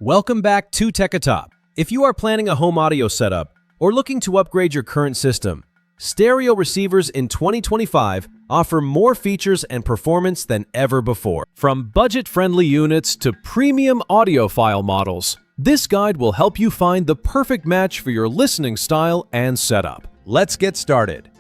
Welcome back to TECHATOP. If you are planning a home audio setup or looking to upgrade your current system, stereo receivers in 2025 offer more features and performance than ever before. From budget-friendly units to premium audiophile models, this guide will help you find the perfect match for your listening style and setup. Let's get started.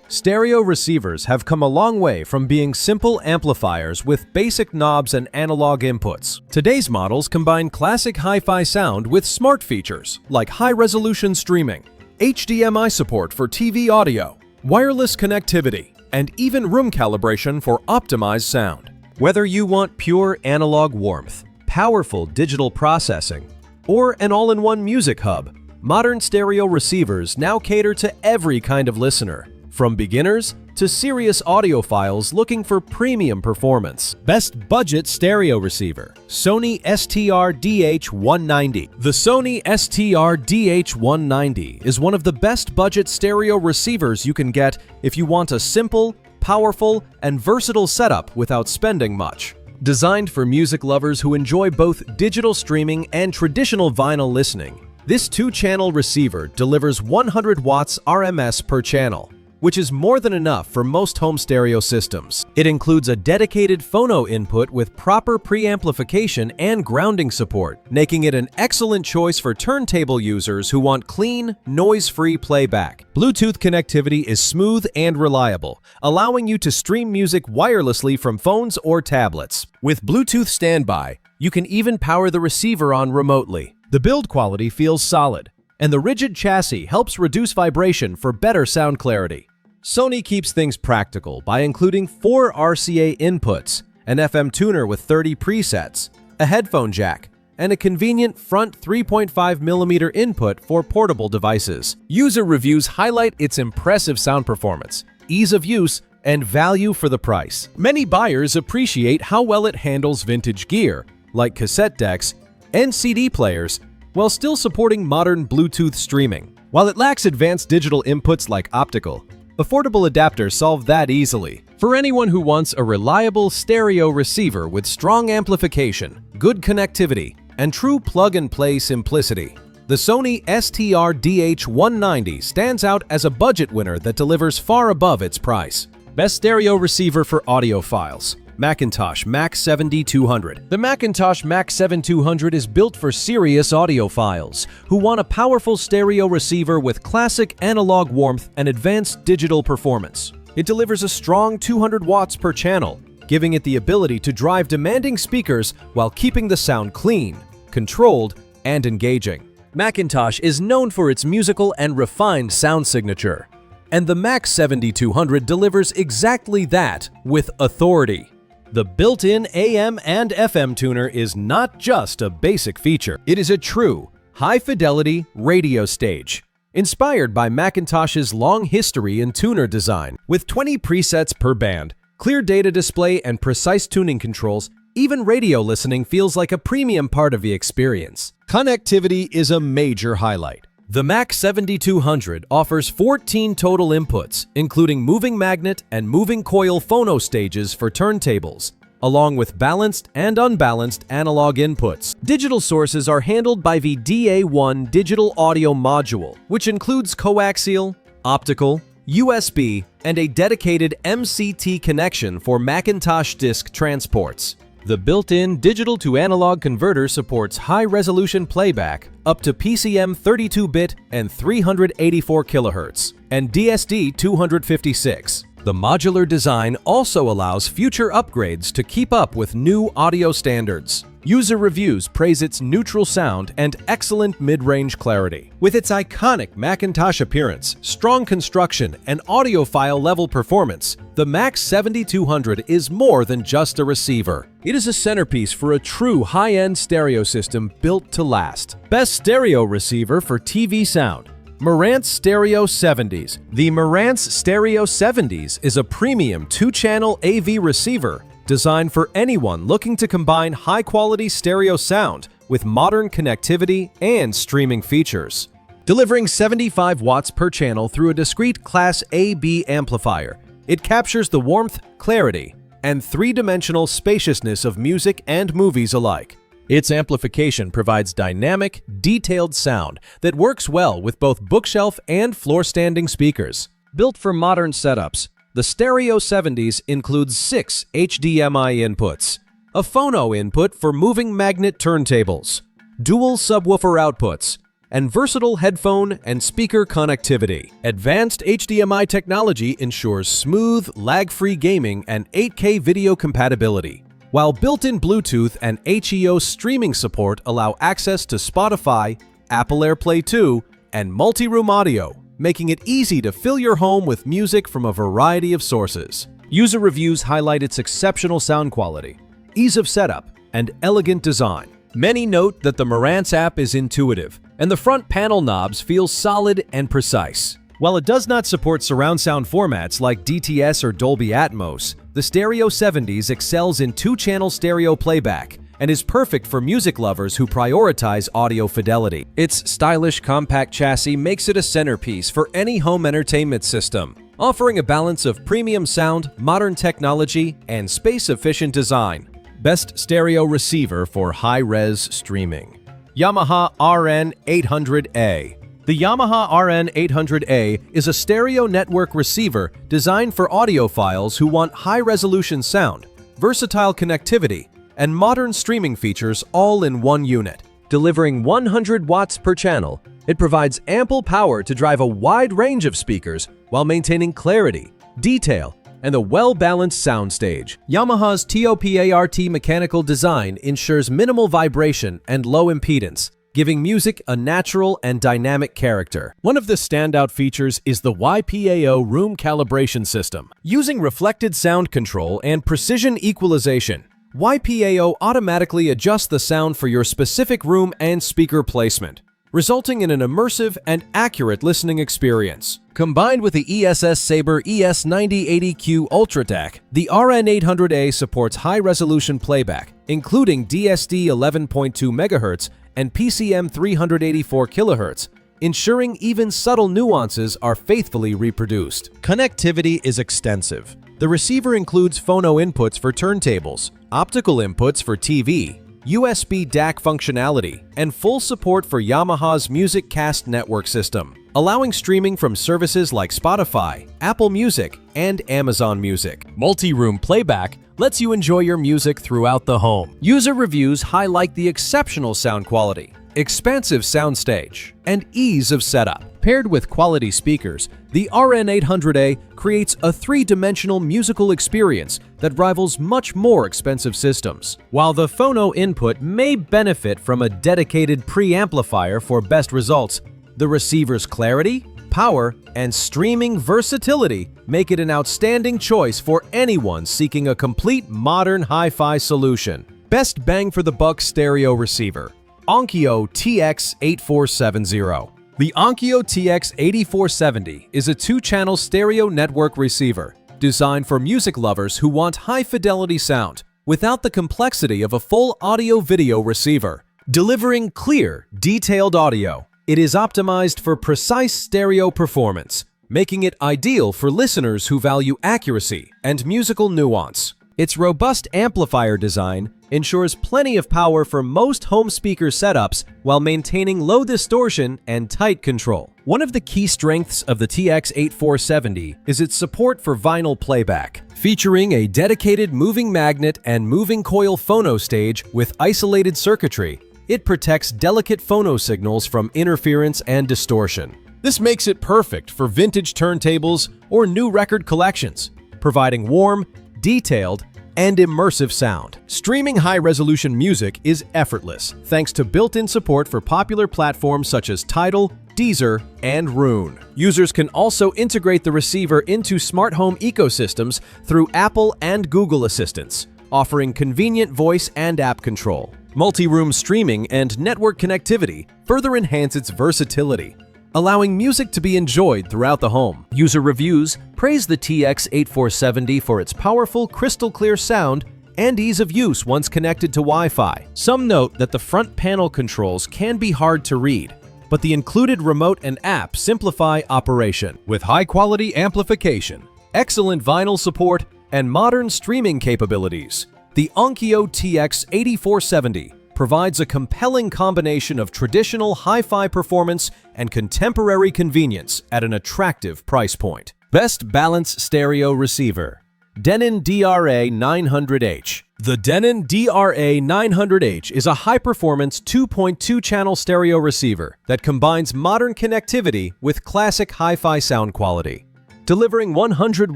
Stereo receivers have come a long way from being simple amplifiers with basic knobs and analog inputs. Today's models combine classic hi-fi sound with smart features like high-resolution streaming, HDMI support for TV audio, wireless connectivity, and even room calibration for optimized sound. Whether you want pure analog warmth, powerful digital processing, or an all-in-one music hub, modern stereo receivers now cater to every kind of listener, from beginners to serious audiophiles looking for premium performance. Best budget stereo receiver, Sony STR-DH190. The Sony STR-DH190 is one of the best budget stereo receivers you can get if you want a simple, powerful, and versatile setup without spending much. Designed for music lovers who enjoy both digital streaming and traditional vinyl listening, this two-channel receiver delivers 100 watts RMS per channel, which is more than enough for most home stereo systems. It includes a dedicated phono input with proper preamplification and grounding support, making it an excellent choice for turntable users who want clean, noise-free playback. Bluetooth connectivity is smooth and reliable, allowing you to stream music wirelessly from phones or tablets. With Bluetooth standby, you can even power the receiver on remotely. The build quality feels solid, and the rigid chassis helps reduce vibration for better sound clarity. Sony keeps things practical by including 4 RCA inputs, an FM tuner with 30 presets, a headphone jack, and a convenient front 3.5mm input for portable devices. User reviews highlight its impressive sound performance, ease of use, and value for the price. Many buyers appreciate how well it handles vintage gear, like cassette decks and CD players, while still supporting modern Bluetooth streaming. While it lacks advanced digital inputs like optical, affordable adapters solve that easily. For anyone who wants a reliable stereo receiver with strong amplification, good connectivity, and true plug-and-play simplicity, the Sony STR-DH190 stands out as a budget winner that delivers far above its price. Best stereo receiver for audiophiles, McIntosh MAC7200. The McIntosh MAC7200 is built for serious audiophiles who want a powerful stereo receiver with classic analog warmth and advanced digital performance. It delivers a strong 200 watts per channel, giving it the ability to drive demanding speakers while keeping the sound clean, controlled, and engaging. McIntosh is known for its musical and refined sound signature, and the MAC7200 delivers exactly that with authority. The built-in AM and FM tuner is not just a basic feature. It is a true, high-fidelity radio stage, inspired by McIntosh's long history in tuner design. With 20 presets per band, clear data display, and precise tuning controls, even radio listening feels like a premium part of the experience. Connectivity is a major highlight. The MAC7200 offers 14 total inputs, including moving magnet and moving coil phono stages for turntables, along with balanced and unbalanced analog inputs. Digital sources are handled by the DA1 digital audio module, which includes coaxial, optical, USB, and a dedicated MCT connection for Macintosh disk transports. The built-in digital-to-analog converter supports high-resolution playback up to PCM 32-bit and 384 kHz, and DSD 256. The modular design also allows future upgrades to keep up with new audio standards. User reviews praise its neutral sound and excellent mid-range clarity. With its iconic Macintosh appearance, strong construction, and audiophile-level performance, the MAC7200 is more than just a receiver. It is a centerpiece for a true high-end stereo system built to last. Best stereo receiver for TV sound, Marantz Stereo 70s. The Marantz Stereo 70s is a premium 2-channel AV receiver designed for anyone looking to combine high-quality stereo sound with modern connectivity and streaming features. Delivering 75 watts per channel through a discrete Class AB amplifier, it captures the warmth, clarity, and three-dimensional spaciousness of music and movies alike. Its amplification provides dynamic, detailed sound that works well with both bookshelf and floor-standing speakers. Built for modern setups, the Stereo 70s includes 6 HDMI inputs, a phono input for moving magnet turntables, dual subwoofer outputs, and versatile headphone and speaker connectivity. Advanced HDMI technology ensures smooth, lag-free gaming and 8K video compatibility, while built-in Bluetooth and HEO streaming support allow access to Spotify, Apple AirPlay 2, and multi-room audio, making it easy to fill your home with music from a variety of sources. User reviews highlight its exceptional sound quality, ease of setup, and elegant design. Many note that the Marantz app is intuitive, and the front panel knobs feel solid and precise. While it does not support surround sound formats like DTS or Dolby Atmos, the Stereo 70s excels in 2-channel stereo playback and is perfect for music lovers who prioritize audio fidelity. Its stylish compact chassis makes it a centerpiece for any home entertainment system, offering a balance of premium sound, modern technology, and space-efficient design. Best stereo receiver for high-res streaming. Yamaha R-N800A. The Yamaha R-N800A is a stereo network receiver designed for audiophiles who want high-resolution sound, versatile connectivity, and modern streaming features all in one unit. Delivering 100 watts per channel, it provides ample power to drive a wide range of speakers while maintaining clarity, detail, and a well-balanced soundstage. Yamaha's TOP-ART mechanical design ensures minimal vibration and low impedance, giving music a natural and dynamic character. One of the standout features is the YPAO room calibration system. Using reflected sound control and precision equalization, YPAO automatically adjusts the sound for your specific room and speaker placement, resulting in an immersive and accurate listening experience. Combined with the ESS Sabre ES9080Q Ultra DAC, the R-N800A supports high-resolution playback, including DSD 11.2 MHz and PCM 384 kHz, ensuring even subtle nuances are faithfully reproduced. Connectivity is extensive. The receiver includes phono inputs for turntables, optical inputs for TV, USB DAC functionality, and full support for Yamaha's MusicCast network system, allowing streaming from services like Spotify, Apple Music, and Amazon Music. Multi-room playback lets you enjoy your music throughout the home. User reviews highlight the exceptional sound quality, expansive soundstage, and ease of setup. Paired with quality speakers, the R-N800A creates a 3-dimensional musical experience that rivals much more expensive systems. While the phono input may benefit from a dedicated preamplifier for best results, the receiver's clarity, power, and streaming versatility make it an outstanding choice for anyone seeking a complete modern hi-fi solution. Best bang for the buck stereo receiver. Onkyo TX-8470. The Onkyo TX-8470 is a 2-channel stereo network receiver designed for music lovers who want high-fidelity sound without the complexity of a full audio-video receiver. Delivering clear, detailed audio, it is optimized for precise stereo performance, making it ideal for listeners who value accuracy and musical nuance. Its robust amplifier design ensures plenty of power for most home speaker setups while maintaining low distortion and tight control. One of the key strengths of the TX-8470 is its support for vinyl playback. Featuring a dedicated moving magnet and moving coil phono stage with isolated circuitry, it protects delicate phono signals from interference and distortion. This makes it perfect for vintage turntables or new record collections, providing warm, detailed, and immersive sound. Streaming high-resolution music is effortless thanks to built-in support for popular platforms such as Tidal, Deezer, and Roon. Users can also integrate the receiver into smart home ecosystems through Apple and Google Assistants, offering convenient voice and app control. Multi-room streaming and network connectivity further enhance its versatility, allowing music to be enjoyed throughout the home. User reviews praise the TX-8470 for its powerful, crystal-clear sound and ease of use once connected to Wi-Fi. Some note that the front panel controls can be hard to read, but the included remote and app simplify operation. With high-quality amplification, excellent vinyl support, and modern streaming capabilities. The Onkyo TX-8470 provides a compelling combination of traditional hi-fi performance and contemporary convenience at an attractive price point. Best Balance Stereo Receiver. Denon DRA-900H. The Denon DRA-900H is a high-performance 2.2-channel stereo receiver that combines modern connectivity with classic hi-fi sound quality. Delivering 100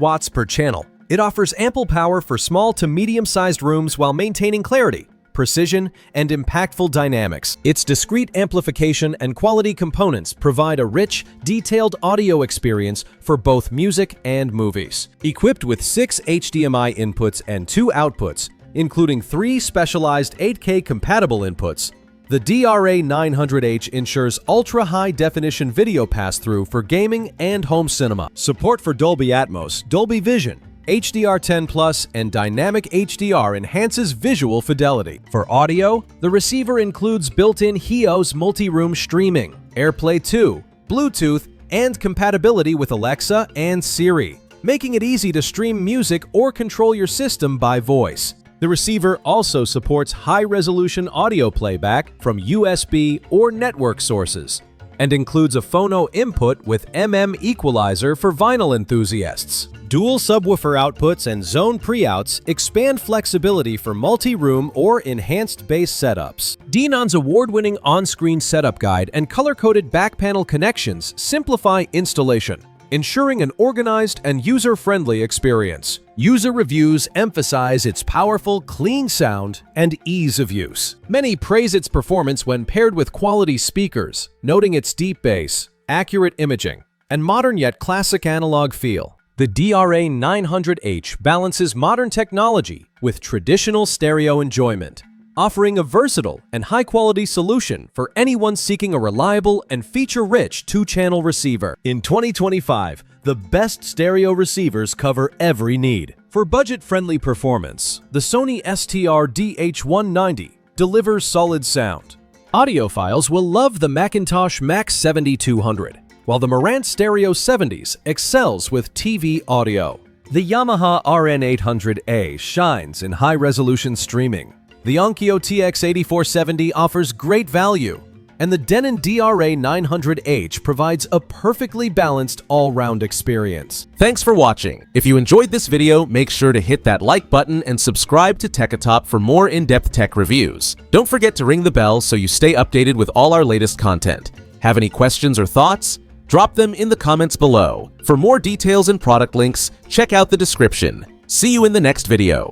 watts per channel, it offers ample power for small to medium-sized rooms while maintaining clarity, precision, and impactful dynamics. Its discrete amplification and quality components provide a rich, detailed audio experience for both music and movies. Equipped with 6 HDMI inputs and 2 outputs, including 3 specialized 8K compatible inputs, the DRA-900H ensures ultra-high-definition video pass-through for gaming and home cinema. Support for Dolby Atmos, Dolby Vision, HDR10+, and Dynamic HDR enhances visual fidelity. For audio, the receiver includes built-in HEOS multi-room streaming, AirPlay 2, Bluetooth, and compatibility with Alexa and Siri, making it easy to stream music or control your system by voice. The receiver also supports high-resolution audio playback from USB or network sources, and includes a phono input with equalizer for vinyl enthusiasts. Dual subwoofer outputs and zone pre-outs expand flexibility for multi-room or enhanced bass setups. Denon's award-winning on-screen setup guide and color-coded back panel connections simplify installation, ensuring an organized and user-friendly experience. User reviews emphasize its powerful, clean sound and ease of use. Many praise its performance when paired with quality speakers, noting its deep bass, accurate imaging, and modern yet classic analog feel. The DRA-900H balances modern technology with traditional stereo enjoyment, offering a versatile and high-quality solution for anyone seeking a reliable and feature-rich 2-channel receiver. In 2025, the best stereo receivers cover every need. For budget-friendly performance, the Sony STR-DH190 delivers solid sound. Audiophiles will love the McIntosh MAC7200, while the Marantz Stereo 70s excels with TV audio. The Yamaha R-N800A shines in high-resolution streaming. The Onkyo TX-8470 offers great value, and the Denon DRA-900H provides a perfectly balanced all-round experience. Thanks for watching. If you enjoyed this video, make sure to hit that like button and subscribe to TECHATOP for more in-depth tech reviews. Don't forget to ring the bell so you stay updated with all our latest content. Have any questions or thoughts? Drop them in the comments below. For more details and product links, check out the description. See you in the next video.